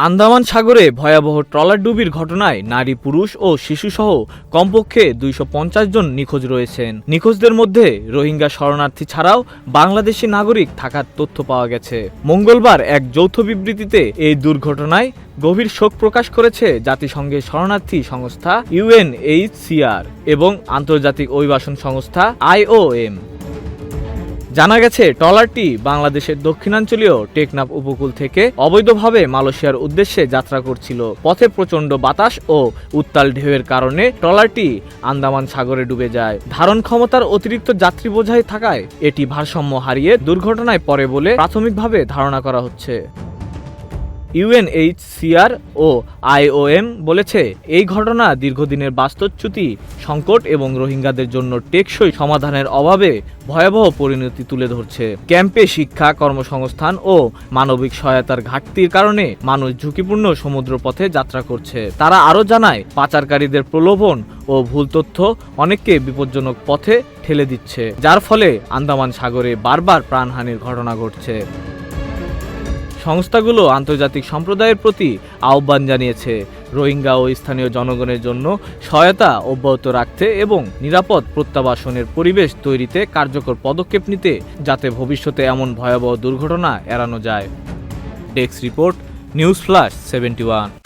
আন্দামান সাগরে ভয়াবহ ট্রলার ডুবির ঘটনায় নারী, পুরুষ ও শিশুসহ কমপক্ষে 250 জন নিখোঁজ রয়েছেন। নিখোঁজদের মধ্যে রোহিঙ্গা শরণার্থী ছাড়াও বাংলাদেশি নাগরিক থাকার তথ্য পাওয়া গেছে। মঙ্গলবার এক যৌথ বিবৃতিতে এই দুর্ঘটনায় গভীর শোক প্রকাশ করেছে জাতিসংঘের শরণার্থী সংস্থা UNHCR এবং আন্তর্জাতিক অভিবাসন সংস্থা IOM। জানা গেছে, ট্রলারটি বাংলাদেশের দক্ষিণাঞ্চলীয় টেকনাফ উপকূল থেকে অবৈধভাবে মালয়েশিয়ার উদ্দেশ্যে যাত্রা করছিল। পথে প্রচণ্ড বাতাস ও উত্তাল ঢেউয়ের কারণে ট্রলারটি আন্দামান সাগরে ডুবে যায়। ধারণ ক্ষমতার অতিরিক্ত যাত্রী বোঝাই থাকায় এটি ভারসাম্য হারিয়ে দুর্ঘটনায় পড়ে বলে প্রাথমিকভাবে ধারণা করা হচ্ছে। UNHCR ও IOM বলেছে, এই ঘটনা দীর্ঘদিনের বাস্তুচ্যুতি, সংকট এবং রোহিঙ্গাদের জন্য টেকসই সমাধানের অভাবে ভয়াবহ পরিণতি তুলে ধরছে। ক্যাম্পে শিক্ষা, কর্মসংস্থান ও মানবিক সহায়তার ঘাটতির কারণে মানুষ ঝুঁকিপূর্ণ সমুদ্রপথে যাত্রা করছে। তারা আরও জানায়, পাচারকারীদের প্রলোভন ও ভুল তথ্য অনেককে বিপজ্জনক পথে ঠেলে দিচ্ছে, যার ফলে আন্দামান সাগরে বারবার প্রাণহানির ঘটনা ঘটছে। সংস্থাগুলো আন্তর্জাতিক সম্প্রদায়ের প্রতি আহ্বান জানিয়েছে রোহিঙ্গা ও স্থানীয় জনগণের জন্য সহায়তা অব্যাহত রাখতে এবং নিরাপদ প্রত্যাবাসনের পরিবেশ তৈরিতে কার্যকর পদক্ষেপ নিতে, যাতে ভবিষ্যতে এমন ভয়াবহ দুর্ঘটনা এড়ানো যায়। Desk report, news flash 71।